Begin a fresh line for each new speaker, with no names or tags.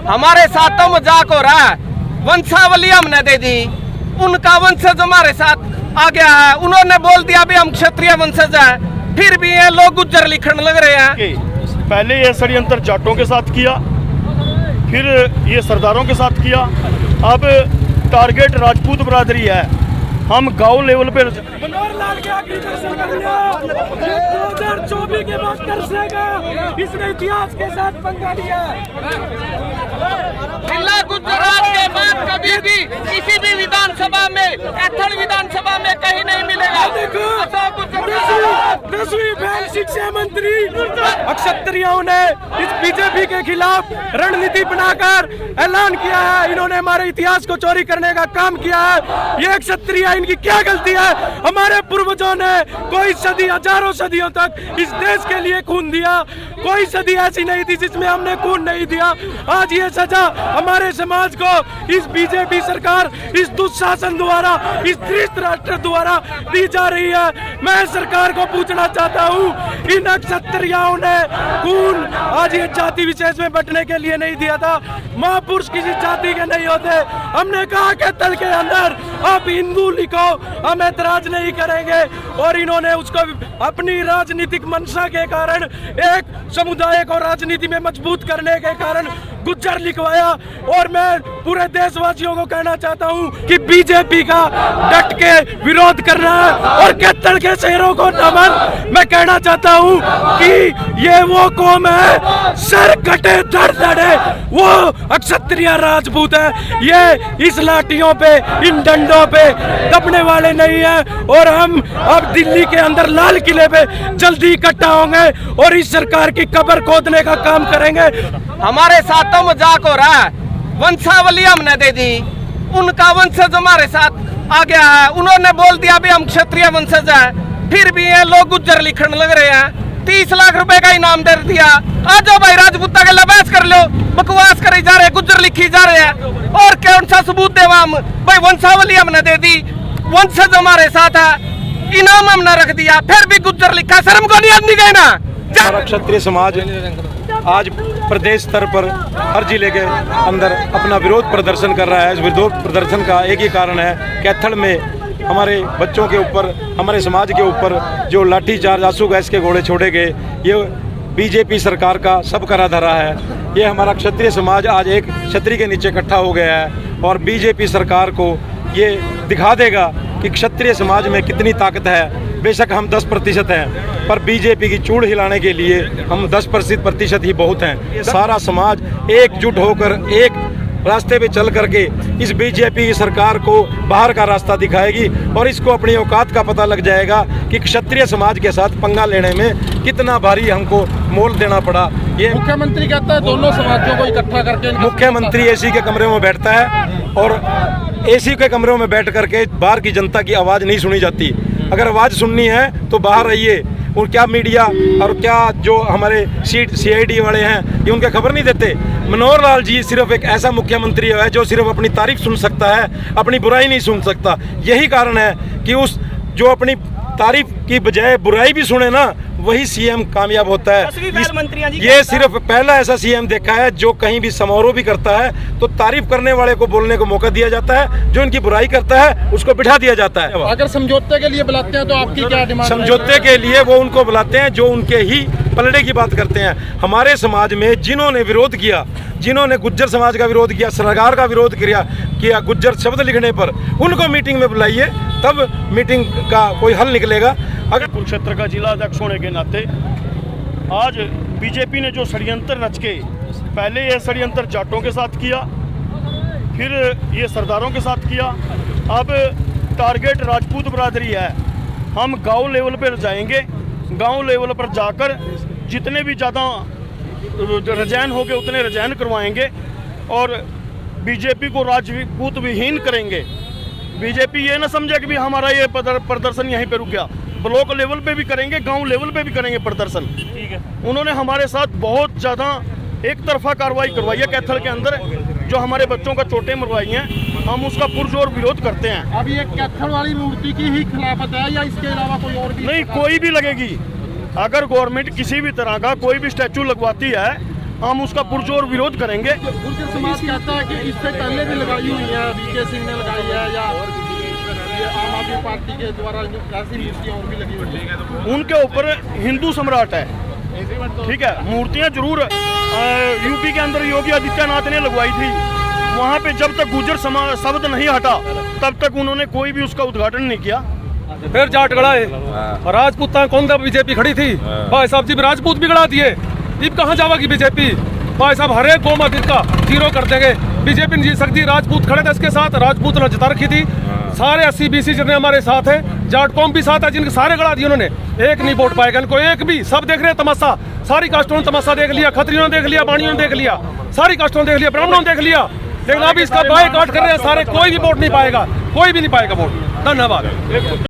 हमारे साथ तो मजाक हो रहा है। वंशावली हमने दे दी, उनका वंशज हमारे साथ आ गया है। उन्होंने बोल दिया भी हम क्षत्रिय वंशज है, फिर भी ये लोग गुज्जर लिखने लग रहे हैं।
पहले ये षड्यंत्र जाटों के साथ किया, फिर ये सरदारों के साथ किया, अब टारगेट राजपूत बरादरी है। हम गांव लेवल पे
मनोहर लाल के आखिरी दर्शन कर लिया। 2024 के बाद तरसेगा, इसने इतिहास के साथ पंगा लिया।
जिला गुजरात के बाद कभी भी किसी भी विधानसभा में, कैथल विधानसभा में कहीं नहीं मिलेगा।
10वीं फेल शिक्षा मंत्री क्षत्रियों ने इस बीजेपी के खिलाफ रणनीति बनाकर ऐलान किया है। इन्होंने हमारे इतिहास को चोरी करने का काम किया है। ये क्षत्रिय, इनकी क्या गलती है? हमारे पूर्वजों ने कोई सदी, हजारों सदियों तक इस देश के लिए खून दिया। कोई सदी ऐसी नहीं थी जिसमें हमने खून नहीं दिया। आज ये सजा हमारे समाज को इस बीजेपी सरकार, इस दुशासन द्वारा, इस धृष्ट राष्ट्र द्वारा दी जा रही है। मैं सरकार को पूछना चाहता हूँ, इन क्षत्रियों ने खून आज ये जाति विशेष में बंटने के लिए नहीं दिया था। महापुरुष किसी जाति के नहीं होते। हमने कहा कि तल के अंदर आप हिंदू लिखो, हम ऐतराज नहीं करेंगे। और इन्होंने उसको अपनी राजनीतिक मंशा के कारण, एक समुदाय को राजनीति में मजबूत करने के कारण गुज्जर लिखवाया। और मैं पूरे देशवासियों को कहना चाहता हूं कि बीजेपी का डट के विरोध करना है और कैथल के शहरों को नमन। मैं कहना चाहता हूं कि ये वो कौम है, सर कटे धड़ धड़े, वो क्षत्रिय राजपूत है। ये इस लाठियों पे, इन डंडों पे दबने वाले नहीं है। और हम अब दिल्ली के अंदर लाल किले पे जल्दी इकट्ठा होंगे और इस सरकार की कब्र खोदने का काम करेंगे।
हमारे साथ तो मजाक हो रहा है। वंशावली हमने दे दी, उनका वंशज हमारे साथ आ गया है। उन्होंने बोल दिया भी हम क्षत्रिय वंशज है, फिर भी ये लोग गुज्जर लिखने लग रहे हैं। 30 लाख रुपए का इनाम दे दिया। आ जाओ भाई, राजपूता के लबास कर लो। बकवास करे जा रहे, गुज्जर लिखी जा रहे हैं। और कौन सा सबूत देवा हम? भाई वंशावली हमने दे दी, वंशज हमारे साथ है, इनाम हमने रख दिया, फिर भी गुज्जर लिखा। शर्म को नहीं आदमी कहना।
हमारा क्षत्रिय समाज आज प्रदेश स्तर पर हर जिले के अंदर अपना विरोध प्रदर्शन कर रहा है। इस विरोध प्रदर्शन का एक ही कारण है, कैथल में हमारे बच्चों के ऊपर, हमारे समाज के ऊपर जो लाठीचार्ज, आंसू गैस के गोले छोड़े गए, ये बीजेपी सरकार का सब करा धरा है। ये हमारा क्षत्रिय समाज आज एक छतरी के नीचे इकट्ठा हो गया है और बीजेपी सरकार को ये दिखा देगा कि क्षत्रिय समाज में कितनी ताकत है। बेशक हम 10% हैं, पर बीजेपी की चूड़ हिलाने के लिए हम 10% ही बहुत हैं। सारा समाज एकजुट होकर एक रास्ते पे चल करके इस बीजेपी सरकार को बाहर का रास्ता दिखाएगी और इसको अपनी औकात का पता लग जाएगा कि क्षत्रिय समाज के साथ पंगा लेने में कितना भारी हमको मोल देना पड़ा। ये
मुख्यमंत्री कहता है दोनों समाजों को इकट्ठा करके,
मुख्यमंत्री एसी के कमरे में बैठता है और एसी के कमरों में बैठ करके बाहर की जनता की आवाज़ नहीं सुनी जाती। अगर आवाज़ सुननी है तो बाहर रहिए। और क्या मीडिया और क्या जो हमारे CID वाले हैं, ये उनके खबर नहीं देते। मनोहर लाल जी सिर्फ एक ऐसा मुख्यमंत्री है जो सिर्फ अपनी तारीफ सुन सकता है, अपनी बुराई नहीं सुन सकता। यही कारण है कि उस जो अपनी तारीफ की बजाय बुराई भी सुने ना, वही सीएम कामयाब होता है। ये सिर्फ पहला ऐसा सीएम देखा है जो कहीं भी समारोह भी करता है तो तारीफ करने वाले को बोलने को मौका दिया जाता है, जो इनकी बुराई करता है उसको बिठा दिया जाता है।
अगर समझौते के लिए बुलाते हैं तो आपकी क्या डिमांड?
समझौते के लिए वो उनको बुलाते हैं जो उनके ही पलड़े की बात करते हैं। हमारे समाज में जिन्होंने विरोध किया, जिन्होंने गुज्जर समाज का विरोध किया, सरकार का विरोध किया गुज्जर शब्द लिखने पर, उनको मीटिंग में बुलाइए, तब मीटिंग का कोई हल निकलेगा। अगर
कुरुक्षेत्र का जिला अध्यक्ष होने के नाते आज बीजेपी ने जो षड्यंत्र रच के, पहले ये षड्यंत्र जाटों के साथ किया, फिर ये सरदारों के साथ किया, अब टारगेट राजपूत बरादरी है। हम गांव लेवल पर जाएंगे, गांव लेवल पर जाकर जितने भी ज़्यादा रजैन हो गए उतने रजैन करवाएंगे और बीजेपी को राजपूत विहीन करेंगे। बीजेपी ये ना समझे कि भी हमारा ये प्रदर्शन यहीं पे रुक गया। ब्लॉक लेवल पे भी करेंगे, गांव लेवल पे भी करेंगे प्रदर्शन। ठीक है, उन्होंने हमारे साथ बहुत ज़्यादा एक तरफा कार्रवाई करवाई है कैथल के अंदर, जो हमारे बच्चों का चोटें मरवाई हैं। हम उसका पुरजोर विरोध करते हैं।
अब ये कैथल वाली मूर्ति की ही खिलाफत है या इसके अलावा कोई और भी?
नहीं, कोई भी लगेगी। अगर गवर्नमेंट किसी भी तरह का कोई भी स्टैचू लगवाती है, हम उसका पुरजोर विरोध करेंगे।
गुर्जर समाज कहता है कि इससे पहले भी लगाई हुई है, वीके सिंह ने लगाई है या ये आम आदमी पार्टी के द्वारा ऐसी मूर्तियाँ और भी लगी हुई है।
उनके ऊपर हिंदू सम्राट है, ठीक है, मूर्तियां जरूर यूपी के अंदर योगी आदित्यनाथ ने लगवाई थी, वहाँ पे जब तक गुर्जर समाज शब्द नहीं हटा तब तक उन्होंने कोई भी उसका उद्घाटन नहीं किया।
फिर जाट गड़ा है, राजपूता कौन था, बीजेपी खड़ी थी, भाई साहब जी राजपूत भी गड़ा दिए। अब कहाँ जाएगी बीजेपी, भाई साहब हर एक कौम का जीरो कर देंगे, बीजेपी नहीं जीत सकती। राजपूत खड़े थे इसके साथ, राजपूत ने जिता रखी थी, सारे 80-20 जितने हमारे साथ है, जाट कौम भी साथ है, जिनके सारे गड़ा दिए उन्होंने, एक नहीं वोट पाएगा इनको, एक भी। सब देख रहे हैं तमाशा, सारी कास्टों ने तमाशा देख लिया, खत्रियों ने देख लिया, बाणियों ने देख लिया, सारी कास्टों ने देख लिया, ब्राह्मणों ने देख लिया, लेकिन अभी इसका बायकॉट कर रहे हैं सारे, कोई भी वोट नहीं पाएगा, कोई भी नहीं पाएगा वोट। धन्यवाद।